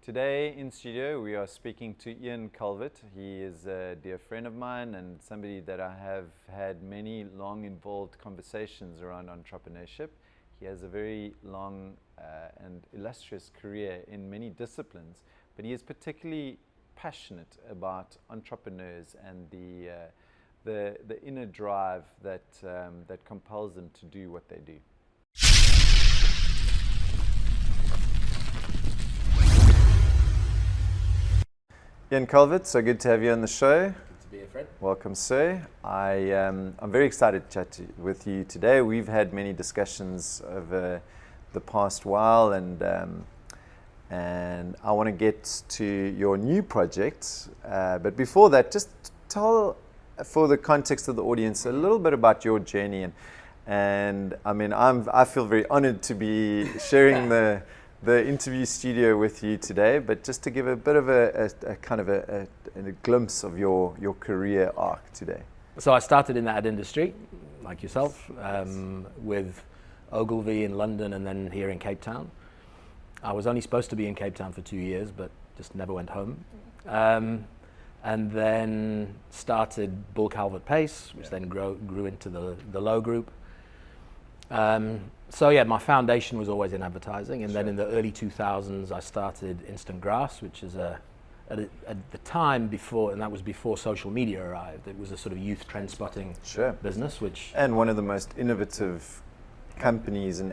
Today in studio we are speaking to Ian Calvert. He is a dear friend of mine and somebody that I have had many long involved conversations around entrepreneurship. He has a very long and illustrious career in many disciplines, but he is particularly passionate about entrepreneurs and the inner drive that compels them to do what they do. Ian Calvert, so good to have you on the show. Good to be here, Fred. Welcome, sir. I'm very excited to chat with you today. We've had many discussions over the past while, and I want to get to your new project. But before that, just tell, for the context of the audience, a little bit about your journey. And I mean, I feel very honored to be sharing the interview studio with you today, but just to give a bit of a kind of a glimpse of your career arc today. So I started in the ad industry, like yourself, with Ogilvy in London and then here in Cape Town. I was only supposed to be in Cape Town for 2 years, but just never went home. And then started Bull Calvert Pace, which then grew into the Low Group. So yeah, my foundation was always in advertising, and then in the early 2000s I started Instant Grass, which is at the time before, and that was before social media arrived. It was a sort of youth trend spotting business, and one of the most innovative companies, and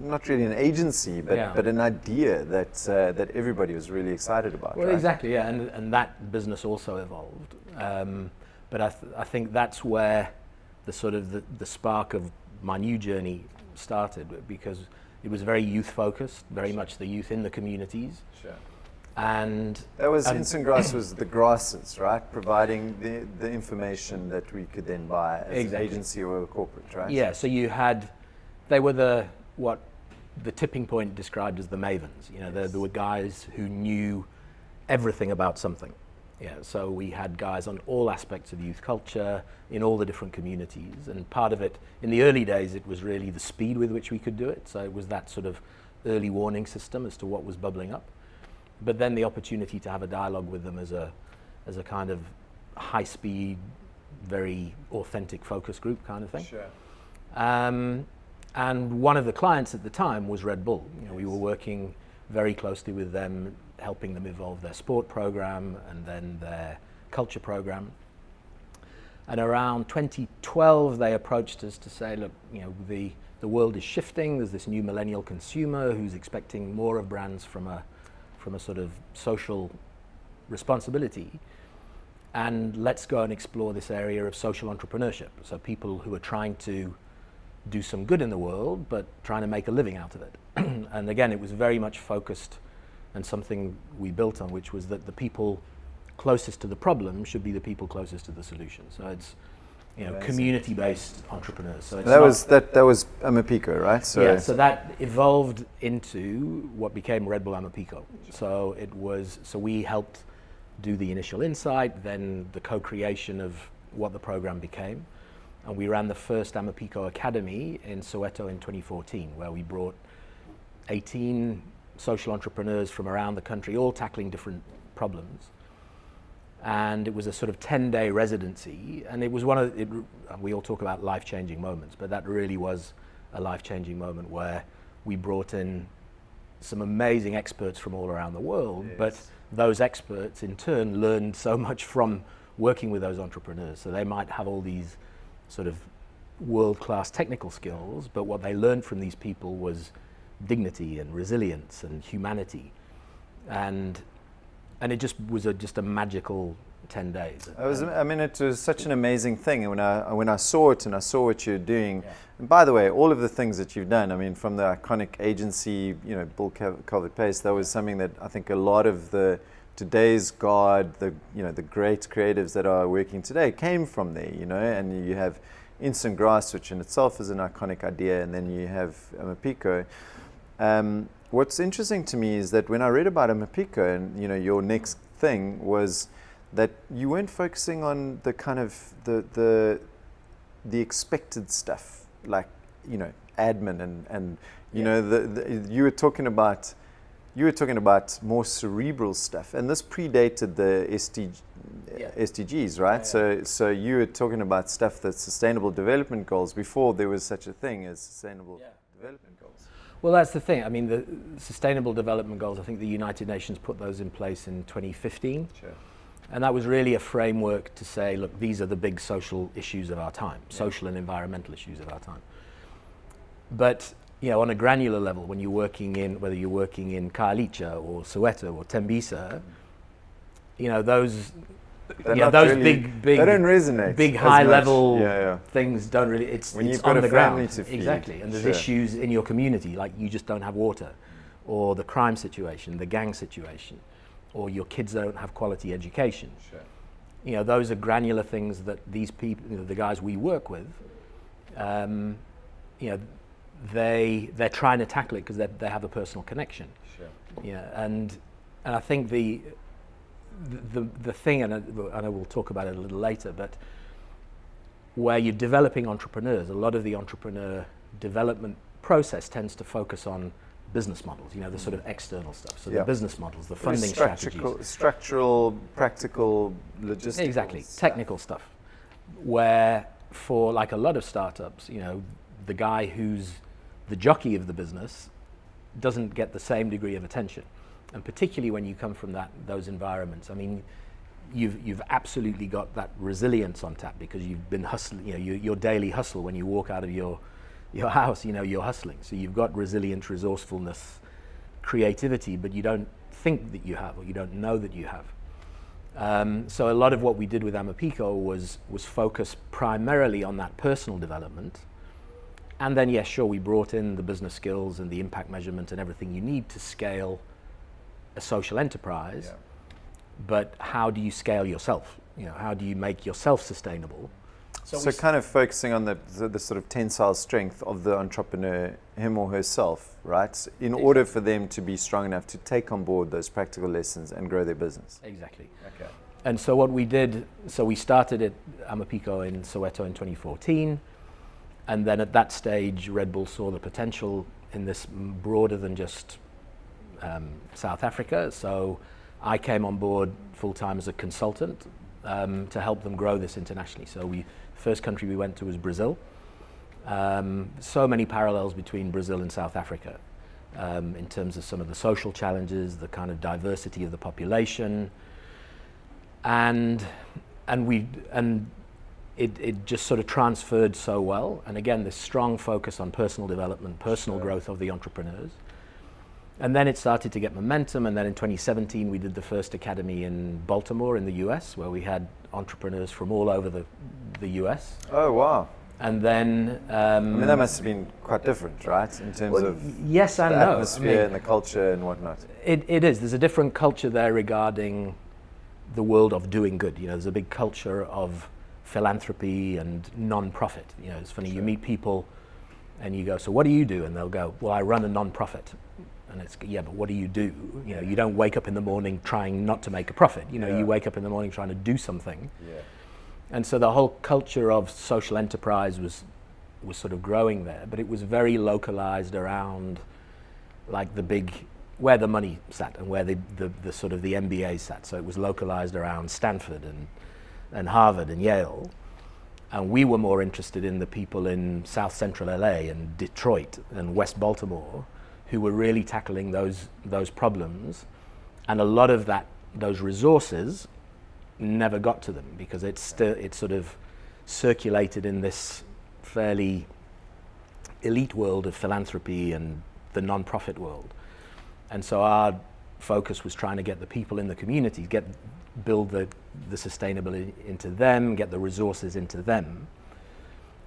not really an agency, but an idea that everybody was really excited about. Well, right? exactly, yeah, and that business also evolved. But I think that's where the sort of the spark of my new journey started, because it was very youth focused, very much the youth in the communities. Sure. And that was Instant Grass was the grasses, right? Providing the information that we could then buy as an agency or a corporate, right? Yeah, so they were what the tipping point described as the mavens. You know, there were guys who knew everything about something. Yeah, so we had guys on all aspects of youth culture in all the different communities, and part of it, in the early days, it was really the speed with which we could do it. So it was that sort of early warning system as to what was bubbling up, but then the opportunity to have a dialogue with them as a kind of high speed, very authentic focus group kind of thing. Sure. And one of the clients at the time was Red Bull. You know, we were working very closely with them, helping them evolve their sport program and then their culture program. And around 2012, they approached us to say, look, you know, the world is shifting. There's this new millennial consumer who's expecting more of brands from a sort of social responsibility. And let's go and explore this area of social entrepreneurship. So people who are trying to do some good in the world, but trying to make a living out of it. And again, it was very much focused, and something we built on, which was that the people closest to the problem should be the people closest to the solution. So it's, you know, community-based entrepreneurs. So that was Amaphiko, right? So yeah, so that evolved into what became Red Bull Amaphiko. So we helped do the initial insight, then the co-creation of what the program became. And we ran the first Amaphiko Academy in Soweto in 2014, where we brought 18 social entrepreneurs from around the country, all tackling different problems. And it was a sort of 10-day residency, and it was we all talk about life-changing moments, but that really was a life-changing moment where we brought in some amazing experts from all around the world, but those experts in turn learned so much from working with those entrepreneurs. So they might have all these sort of world-class technical skills, but what they learned from these people was dignity and resilience and humanity, and it just was just a magical 10 days. It was such an amazing thing. And when I saw it and I saw what you're doing, and by the way, all of the things that you've done, I mean, from the iconic agency, you know, Bull Calvert Pace, that was something that I think a lot of today's guard, the great creatives that are working today came from there, you know. And you have Instant Grass, which in itself is an iconic idea, and then you have Amaphiko. What's interesting to me is that when I read about Amaphiko, and you know, your next thing was that you weren't focusing on the kind of the expected stuff, like, you know, admin and you know, you were talking about you were talking about more cerebral stuff, and this predated the SDGs, right? So you were talking about stuff that's sustainable development goals before there was such a thing as sustainable development goals. Well, that's the thing. I mean, the Sustainable Development Goals, I think the United Nations put those in place in 2015. Sure. And that was really a framework to say, look, these are the big social issues of our time, social and environmental issues of our time. But, you know, on a granular level, when you're working in, whether you're working in Khayelitsha or Soweto or Tembisa, you know, those really, big, they don't resonate. big high level things don't really. When it's you've got on a the family ground. to feed. Exactly, and there's issues in your community, like you just don't have water, or the crime situation, the gang situation, or your kids don't have quality education. Sure. You know, those are granular things that these people, you know, the guys we work with, you know, they're trying to tackle it because they have a personal connection. Sure. Yeah, and I think the thing, and I know we'll talk about it a little later, but where you're developing entrepreneurs, a lot of the entrepreneur development process tends to focus on business models, you know, the sort of external stuff. So the business models, the funding strategies. Structural, practical, logistical. Exactly, technical stuff. Where for like a lot of startups, you know, the guy who's the jockey of the business doesn't get the same degree of attention. And particularly when you come from those environments, I mean, you've absolutely got that resilience on tap because you've been hustling, you know, your daily hustle when you walk out of your house, you know, you're hustling. So you've got resilience, resourcefulness, creativity, but you don't think that you have, or you don't know that you have. So a lot of what we did with Amaphiko was focused primarily on that personal development. And then, yes, sure, we brought in the business skills and the impact measurement and everything you need to scale a social enterprise. Yeah. But how do you scale yourself? You know, how do you make yourself sustainable? So kind of focusing on the sort of tensile strength of the entrepreneur, him or herself, right? In order for them to be strong enough to take on board those practical lessons and grow their business. Exactly. Okay. And so what we did, so we started at Amaphiko in Soweto in 2014. And then at that stage, Red Bull saw the potential in this broader than just South Africa. So I came on board full-time as a consultant to help them grow this internationally. So first country we went to was Brazil. So many parallels between Brazil and South Africa in terms of some of the social challenges, the kind of diversity of the population, and it just sort of transferred so well. And again, this strong focus on personal development, personal growth of the entrepreneurs. And then it started to get momentum, and then in 2017 we did the first academy in Baltimore in the US, where we had entrepreneurs from all over the US. Oh, wow. And then... I mean, that must have been quite different, right? In terms of yes and the no. atmosphere and the culture and whatnot. It is. There's a different culture there regarding the world of doing good. You know, there's a big culture of philanthropy and non-profit. You know, it's funny, you meet people and you go, so what do you do? And they'll go, well, I run a non-profit. And it's, yeah, but what do? You know, you don't wake up in the morning trying not to make a profit. You know, you wake up in the morning trying to do something. Yeah. And so the whole culture of social enterprise was sort of growing there, but it was very localized around like the big, where the money sat and where the sort of the MBA sat. So it was localized around Stanford and Harvard and Yale. And we were more interested in the people in South Central LA and Detroit and West Baltimore who were really tackling those problems, and a lot of those resources never got to them because it sort of circulated in this fairly elite world of philanthropy and the non-profit world. And so our focus was trying to get the people in the community, build the sustainability into them, get the resources into them.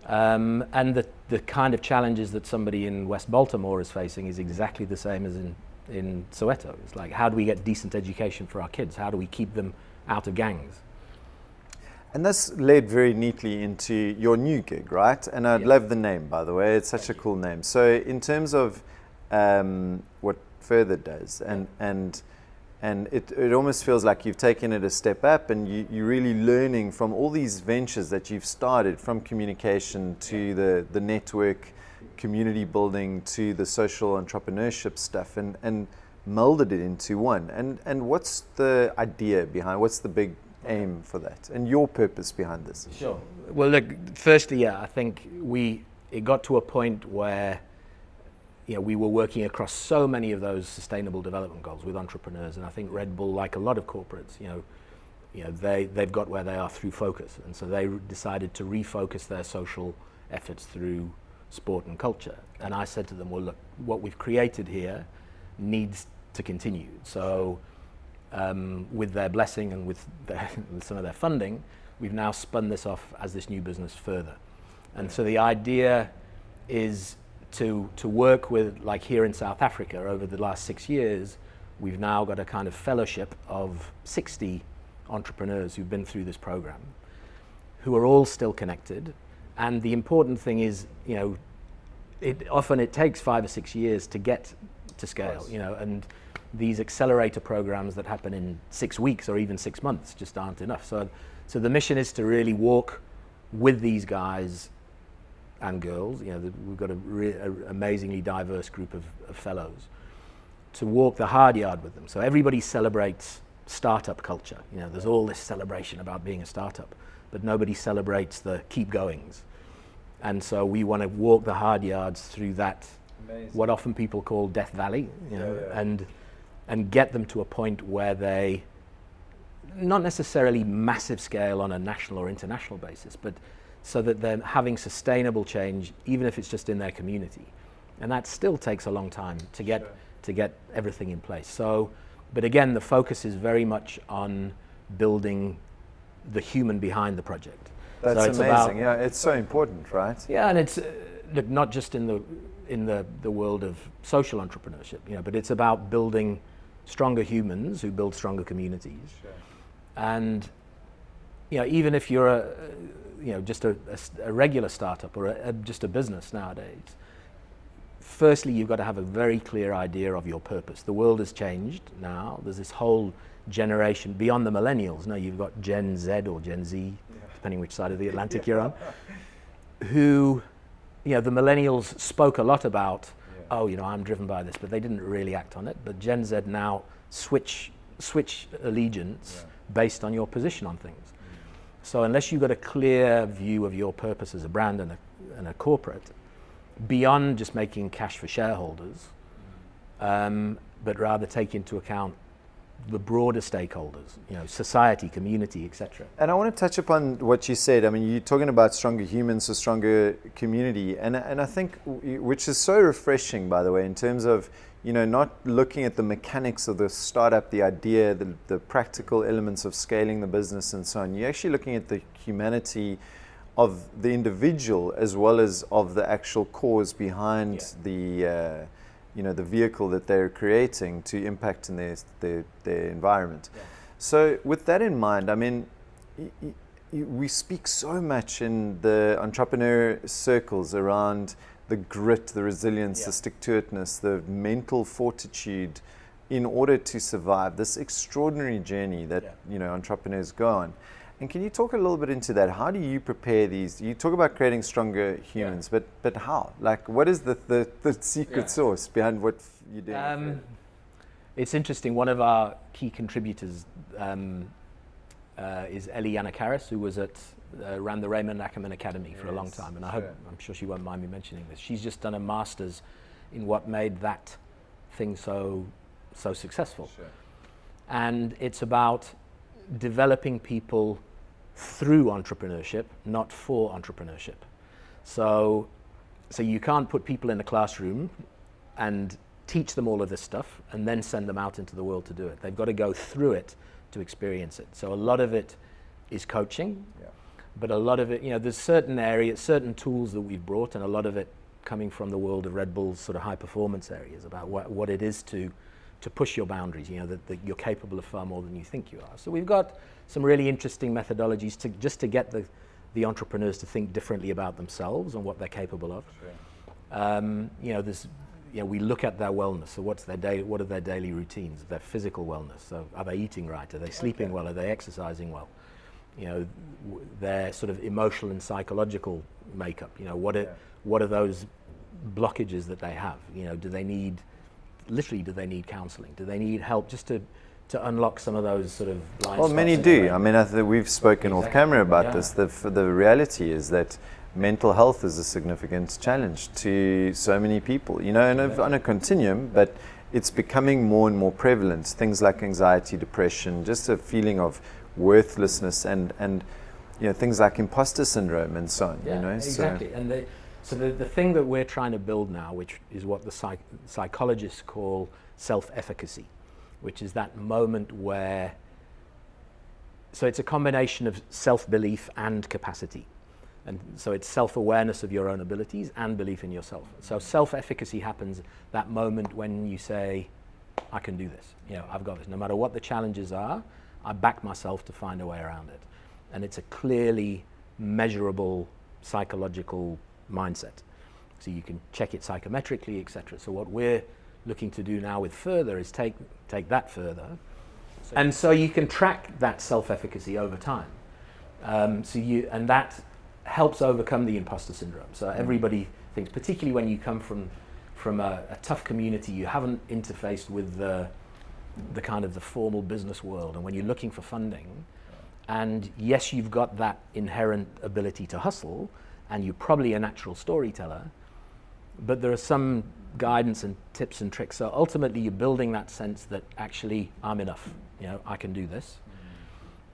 And the kind of challenges that somebody in West Baltimore is facing is exactly the same as in Soweto. It's like, how do we get decent education for our kids? How do we keep them out of gangs? And this led very neatly into your new gig, right? And I love the name, by the way. It's such a cool name. So in terms of what Further does, and it almost feels like you've taken it a step up, and you're really learning from all these ventures that you've started, from communication to the network, community building, to the social entrepreneurship stuff. And melded it into one. And what's the idea behind, what's the big aim for that, and your purpose behind this? Sure. Well, look, firstly, yeah, I think it got to a point where, you know, we were working across so many of those sustainable development goals with entrepreneurs, and I think Red Bull, like a lot of corporates, you know, they've got where they are through focus, and so they decided to refocus their social efforts through sport and culture. And I said to them, well, look, what we've created here needs to continue. So with their blessing and with some of their funding, we've now spun this off as this new business further. And so the idea is to work with, like here in South Africa, over the last 6 years, we've now got a kind of fellowship of 60 entrepreneurs who've been through this program, who are all still connected. And the important thing is, you know, it takes 5 or 6 years to get to scale, you know, and these accelerator programs that happen in 6 weeks or even 6 months just aren't enough. So the mission is to really walk with these guys and girls. You know, we've got an amazingly diverse group of fellows, to walk the hard yard with them. So everybody celebrates startup culture. You know, there's all this celebration about being a startup, but nobody celebrates the keep goings. And so we want to walk the hard yards through that, what often people call Death Valley, you know, and get them to a point where they, not necessarily massive scale on a national or international basis, but so that they're having sustainable change, even if it's just in their community. And that still takes a long time to get everything in place. So, but again, the focus is very much on building the human behind the project. That's so it's amazing. Yeah, it's so important, right? Yeah, and it's look, not just in the world of social entrepreneurship, you know, but it's about building stronger humans who build stronger communities. Sure. And you know, even if you're just a regular startup or just a business nowadays, firstly, you've got to have a very clear idea of your purpose. The world has changed now. There's this whole generation beyond the millennials. Now you've got Gen Z or Gen Z, depending which side of the Atlantic you're on, who, you know, the millennials spoke a lot about, oh, you know, I'm driven by this, but they didn't really act on it. But Gen Z now switch allegiance based on your position on things. So unless you've got a clear view of your purpose as a brand and a corporate, beyond just making cash for shareholders, but rather take into account the broader stakeholders, you know, society, community, etc. And I want to touch upon what you said. I mean, you're talking about stronger humans, so stronger community, and I think, which is so refreshing, by the way, in terms of, you know, not looking at the mechanics of the startup, the idea, the practical elements of scaling the business and so on. You're actually looking at the humanity of the individual as well as of the actual cause behind the vehicle that they're creating to impact in their environment. Yeah. So with that in mind, I mean, we speak so much in the entrepreneur circles around the grit, the resilience, the stick-to-itness, the mental fortitude in order to survive this extraordinary journey that you know, entrepreneurs go on. And can you talk a little bit into that? How do you prepare these? You talk about creating stronger humans, but how? Like, what is the secret sauce behind what you're doing? It's interesting. One of our key contributors is Ellie Yanakaris, who was ran the Raymond Ackerman Academy for a long time, and I'm sure she won't mind me mentioning this. She's just done a master's in what made that thing so successful. Sure. And it's about developing people through entrepreneurship, not for entrepreneurship. So you can't put people in a classroom and teach them all of this stuff and then send them out into the world to do it. They've got to go through it to experience it. So a lot of it is coaching, but a lot of it, you know, there's certain areas, certain tools that we've brought, and a lot of it coming from the world of Red Bull's sort of high performance areas about what it is to push your boundaries, you know, that you're capable of far more than you think you are. So we've got some really interesting methodologies to get the entrepreneurs to think differently about themselves and what they're capable of. Sure. We look at their wellness. So what are their daily routines, their physical wellness? So are they eating right? Are they sleeping well? Are they exercising well? You know, their sort of emotional and psychological makeup. You know, what are those blockages that they have? You know, do they need literally, do they need counseling? Do they need help just to unlock some of those sort of blind Well, spots many in do. their I brain? mean, I think we've spoken off camera about this. The reality is that mental health is a significant challenge to so many people, and on a continuum, but it's becoming more and more prevalent. Things like anxiety, depression, just a feeling of worthlessness, and things like imposter syndrome and so on. Exactly. So the thing that we're trying to build now, which is what the psychologists call self-efficacy, which is that moment where, so it's a combination of self-belief and capacity. And so it's self-awareness of your own abilities and belief in yourself. So self-efficacy happens that moment when you say, I can do this. I've got this. No matter what the challenges are, I back myself to find a way around it. And it's a clearly measurable psychological mindset. So you can check it psychometrically, etc. So what we're looking to do now with further is take that further. And so you can track that self-efficacy over time. And that helps overcome the imposter syndrome. So everybody thinks, particularly when you come from a tough community, you haven't interfaced with the kind of the formal business world, and when you're looking for funding, and yes, you've got that inherent ability to hustle, and you're probably a natural storyteller, but there are some guidance and tips and tricks. So ultimately, you're building that sense that actually I'm enough. I can do this,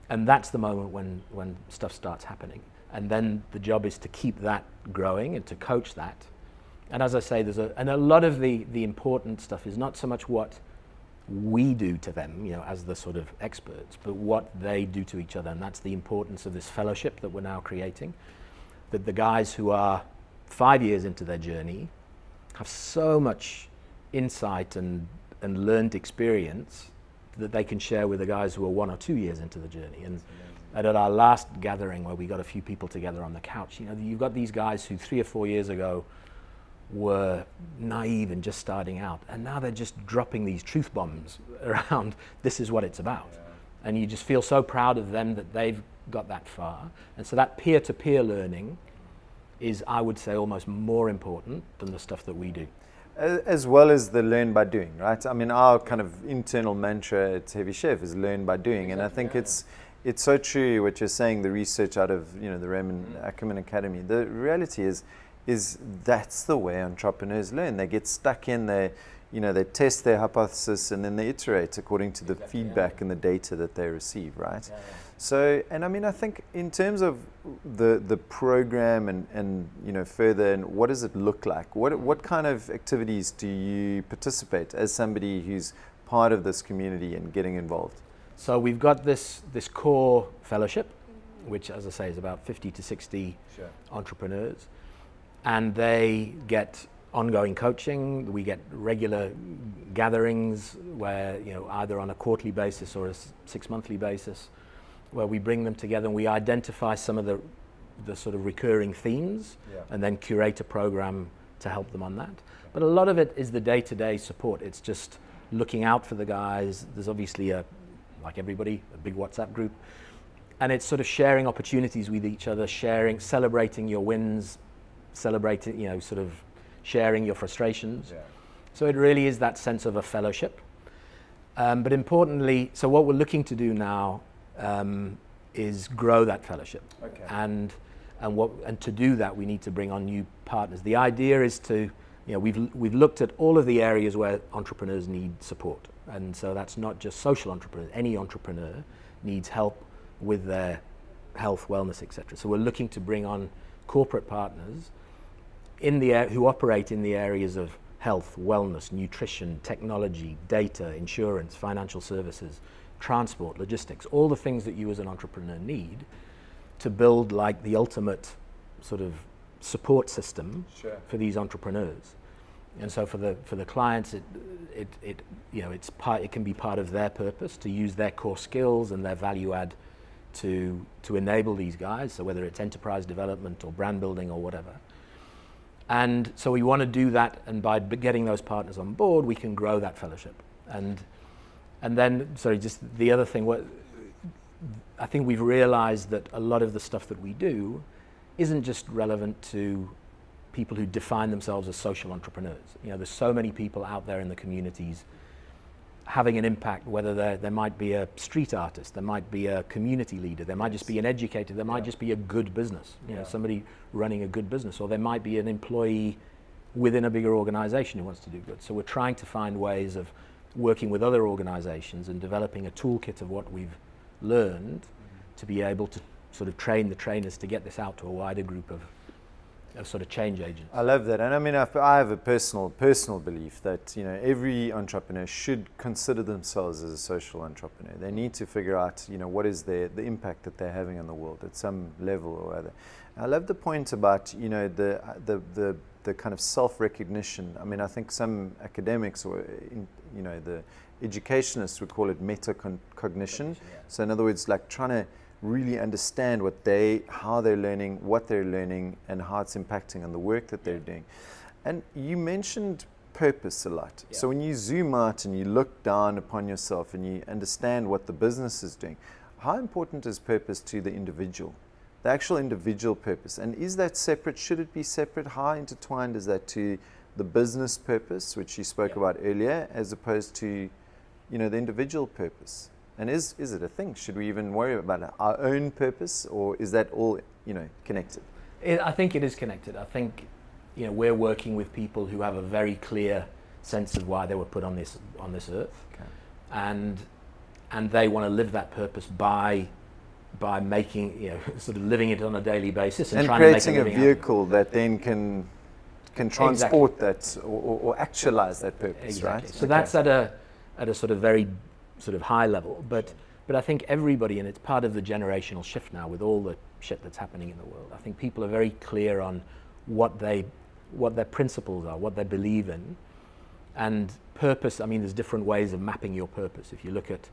and that's the moment when stuff starts happening. And then the job is to keep that growing and to coach that. And as I say, a lot of the important stuff is not so much what we do to them, as the sort of experts, but what they do to each other. And that's the importance of this fellowship that we're now creating, that the guys who are 5 years into their journey have so much insight and learned experience that they can share with the guys who are 1 or 2 years into the journey. And at our last gathering, where we got a few people together on the couch, you've got these guys who 3 or 4 years ago were naive and just starting out, and now they're just dropping these truth bombs around, this is what it's about. And you just feel so proud of them that they've got that far. And so that peer-to-peer learning is, I would say, almost more important than the stuff that we do. As well as the learn by doing, right? I mean, our kind of internal mantra at Heavy Chef is learn by doing. And I think it's so true what you're saying, the research out of the Raymond Ackerman Academy. The reality is that's the way entrepreneurs learn. They get stuck in, they test their hypothesis, and then they iterate according to the feedback and the data that they receive, right? So, and I mean, I think in terms of the program and further, and what does it look like? What kind of activities do you participate as somebody who's part of this community and getting involved? So we've got this core fellowship, which, as I say, is about 50 to 60 entrepreneurs, and they get ongoing coaching. We get regular gatherings where, either on a quarterly basis or a 6-monthly basis, where we bring them together and we identify some of the sort of recurring themes, and then curate a program to help them on that. But a lot of it is the day-to-day support. It's just looking out for the guys. There's obviously like everybody, a big WhatsApp group, and it's sort of sharing opportunities with each other, celebrating your wins, celebrating, sort of sharing your frustrations. So it really is that sense of a fellowship. But importantly, so what we're looking to do now is grow that fellowship. And to do that, we need to bring on new partners. The idea is to, we've looked at all of the areas where entrepreneurs need support. And so that's not just social entrepreneurs. Any entrepreneur needs help with their health, wellness, etc. So we're looking to bring on corporate partners who operate in the areas of health, wellness, nutrition, technology, data, insurance, financial services, transport, logistics, all the things that you as an entrepreneur need to build like the ultimate sort of support system for these entrepreneurs. And so for the clients, it can be part of their purpose to use their core skills and their value add to enable these guys. So whether it's enterprise development or brand building or whatever. And so we want to do that, and by getting those partners on board, we can grow that fellowship. And then, just the other thing, I think we've realized that a lot of the stuff that we do isn't just relevant to people who define themselves as social entrepreneurs. You know, there's so many people out there in the communities having an impact, whether there might be a street artist, there might be a community leader, there might just be an educator, there might just be a good business, you know, somebody running a good business, or there might be an employee within a bigger organization who wants to do good. So we're trying to find ways of working with other organizations and developing a toolkit of what we've learned to be able to sort of train the trainers to get this out to a wider group of sort of change agents. I love that, and I mean, I have a personal belief that, you know, every entrepreneur should consider themselves as a social entrepreneur. They need to figure out, you know, what is the impact that they're having on the world at some level or other. I love the point about, you know, the kind of self-recognition. I mean, I think some academics or you know, the educationists would call it metacognition. So in other words, like trying to really understand how they're learning, what they're learning, and how it's impacting on the work that they're doing. And you mentioned purpose a lot. So when you zoom out and you look down upon yourself and you understand what the business is doing, how important is purpose to the individual, the actual individual purpose? And is that separate? Should it be separate? How intertwined is that to the business purpose, which you spoke about earlier, as opposed to, you know, the individual purpose? And is it a thing? Should we even worry about our own purpose, or is that all, you know, connected? I think it is connected. I think, you know, we're working with people who have a very clear sense of why they were put on this earth, and they want to live that purpose by making, you know, sort of living it on a daily basis and trying creating to make a vehicle that then can transport that or actualize that purpose, right? So that's at a sort of very sort of high level, but I think everybody, and it's part of the generational shift now with all the shit that's happening in the world. I think people are very clear on what their principles are, what they believe in, and purpose. I mean, there's different ways of mapping your purpose. If you look at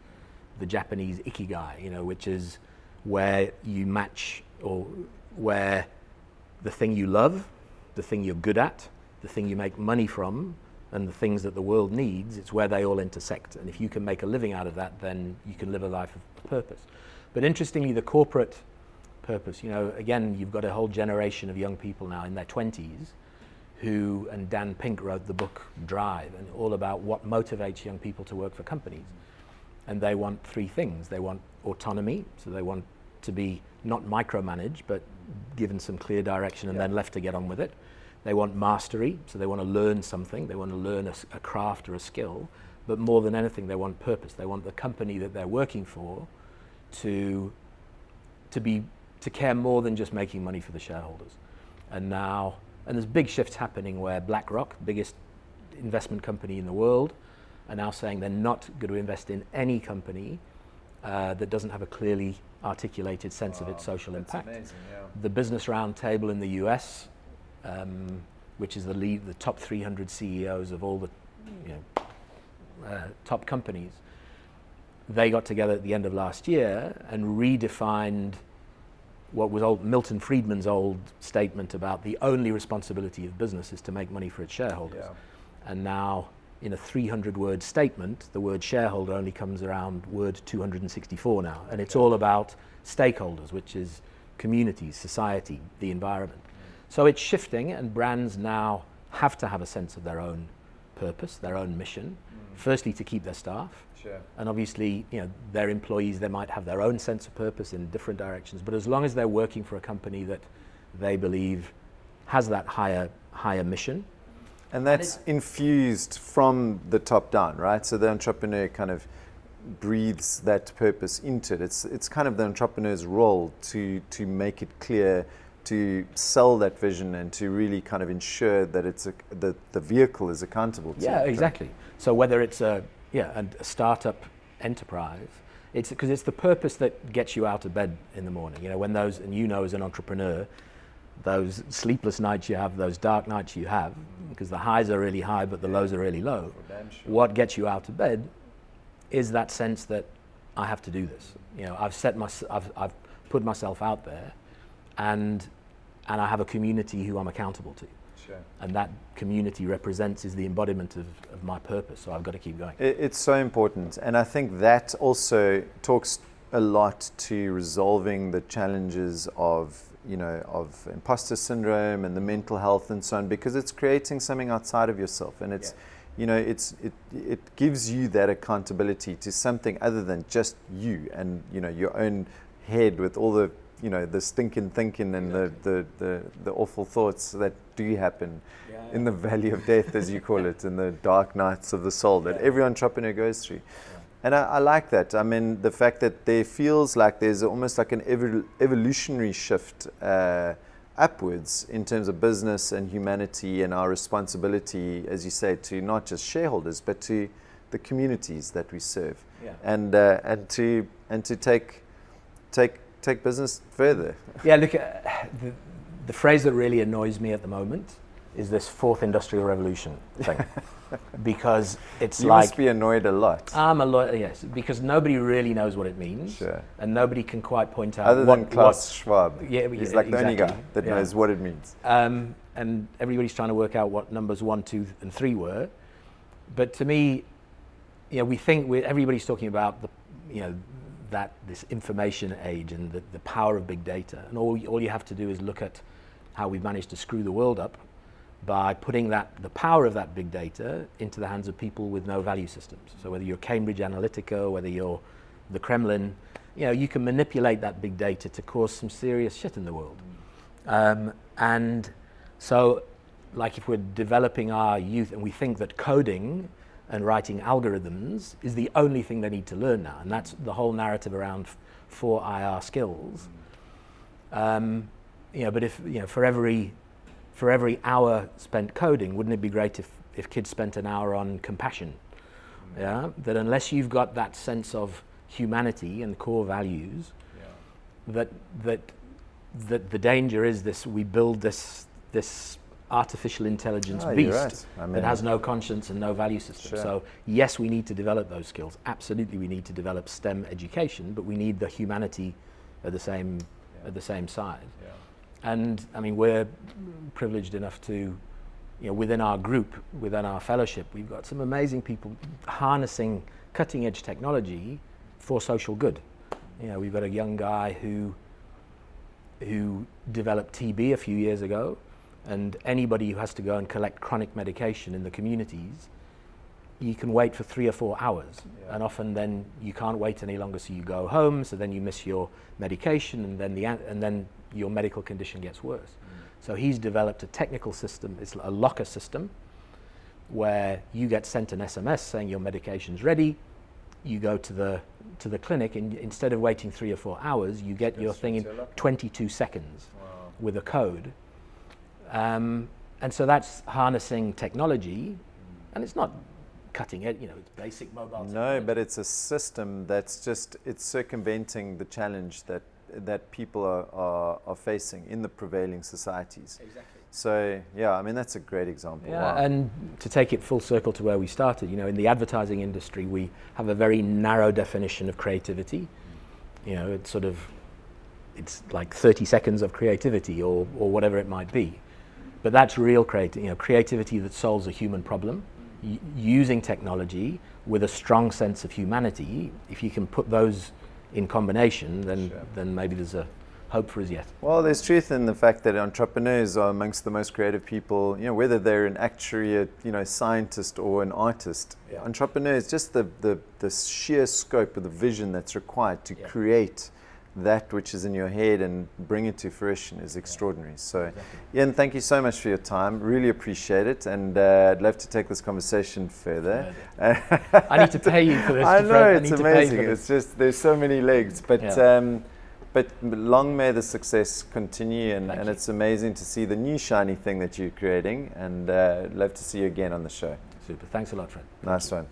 the Japanese ikigai, you know, which is where you match, or where the thing you love, the thing you're good at, the thing you make money from, and the things that the world needs, it's where they all intersect. And if you can make a living out of that, then you can live a life of purpose. But interestingly, the corporate purpose, you know, again, you've got a whole generation of young people now in their 20s who, and Dan Pink wrote the book Drive, and all about what motivates young people to work for companies. And they want three things. They want autonomy, so they want to be not micromanaged, but given some clear direction and then left to get on with it. They want mastery, so they want to learn something. They want to learn a craft or a skill. But more than anything, they want purpose. They want the company that they're working for to care more than just making money for the shareholders. And there's big shifts happening where BlackRock, biggest investment company in the world, are now saying they're not going to invest in any company that doesn't have a clearly articulated sense of its social impact. Amazing, yeah. The Business Roundtable in the US, which is the top 300 CEOs of all the, you know, top companies, they got together at the end of last year and redefined what was Milton Friedman's old statement about the only responsibility of business is to make money for its shareholders. Yeah. And now, in a 300-word statement, the word shareholder only comes around word 264 now. And it's all about stakeholders, which is communities, society, the environment. So it's shifting, and brands now have to have a sense of their own purpose, their own mission. Firstly, to keep their staff. Sure. And obviously, you know, their employees, they might have their own sense of purpose in different directions. But as long as they're working for a company that they believe has that higher mission. And that's infused from the top down, right? So the entrepreneur kind of breathes that purpose into it. It's kind of the entrepreneur's role to make it clear, to sell that vision, and to really kind of ensure that the vehicle is accountable to. Yeah, exactly. So whether it's a startup enterprise, it's because it's the purpose that gets you out of bed in the morning. You know, when those, and you know as an entrepreneur, those sleepless nights you have, those dark nights you have, because the highs are really high but the lows are really low. Sure. What gets you out of bed is that sense that I have to do this. You know, I've put myself out there, and I have a community who I'm accountable to. Sure. And that community is the embodiment of my purpose, so I've got to keep going. It's so important, and I think that also talks a lot to resolving the challenges of of imposter syndrome and the mental health and so on, because it's creating something outside of yourself, and it's it gives you that accountability to something other than just you and your own head with all the the stinking thinking and the awful thoughts that do happen in the valley of death, as you call it, in the dark nights of the soul that every entrepreneur goes through. And I like that. I mean, the fact that there feels like there's almost like an evolutionary shift upwards in terms of business and humanity and our responsibility, as you say, to not just shareholders but to the communities that we serve, and to take business further. Yeah, look, the phrase that really annoys me at the moment is this fourth industrial revolution thing. Because it's you like... must be annoyed a lot. I'm a lot, yes, because nobody really knows what it means. Sure. And nobody can quite point out other than Klaus Schwab. He's like the only guy that knows what it means. And everybody's trying to work out what numbers 1, 2, and 3 were. But to me, we think everybody's talking about that this information age and the power of big data. And all you have to do is look at how we've managed to screw the world up by putting the power of that big data into the hands of people with no value systems. So whether you're Cambridge Analytica, whether you're the Kremlin, you can manipulate that big data to cause some serious shit in the world. And so, like, if we're developing our youth and we think that coding and writing algorithms is the only thing they need to learn now, and that's the whole narrative around 4 IR skills. But if for every hour spent coding, wouldn't it be great if kids spent an hour on compassion? That unless you've got that sense of humanity and core values, that the danger is we build this artificial intelligence beast that has no conscience and no value system. Sure. So yes, we need to develop those skills. Absolutely, we need to develop STEM education, but we need the humanity at the same side. And I mean, we're privileged enough to, within our group, within our fellowship, we've got some amazing people harnessing cutting edge technology for social good. We've got a young guy who developed TB a few years ago, and anybody who has to go and collect chronic medication in the communities, you can wait for 3 or 4 hours, and often then you can't wait any longer, so you go home, so then you miss your medication, and then your medical condition gets worse. So he's developed a technical system. It's a locker system where you get sent an SMS saying your medication's ready. You go to the clinic, and instead of waiting 3 or 4 hours, you get your thing in 22 seconds with a code. And so that's harnessing technology, and it's not cutting edge, it's basic mobile technology. No, but it's a system that's it's circumventing the challenge that people are facing in the prevailing societies. Exactly. So I mean, that's a great example. Yeah, wow. And to take it full circle to where we started, in the advertising industry, we have a very narrow definition of creativity. It's like 30 seconds of creativity or whatever it might be. But that's real creativity that solves a human problem using technology with a strong sense of humanity. If you can put those in combination, then maybe there's a hope for us yet. Well, there's truth in the fact that entrepreneurs are amongst the most creative people, whether they're an actuary, a scientist or an artist. Entrepreneurs, just the sheer scope of the vision that's required to create that which is in your head and bring it to fruition is extraordinary. So, Ian, thank you so much for your time. Really appreciate it, and I'd love to take this conversation further. I need to pay you for this. I know, it's amazing. It's just, there's so many legs, but long may the success continue, and it's amazing to see the new shiny thing that you're creating, and I'd love to see you again on the show. Super. Thanks a lot, Fred. Nice one.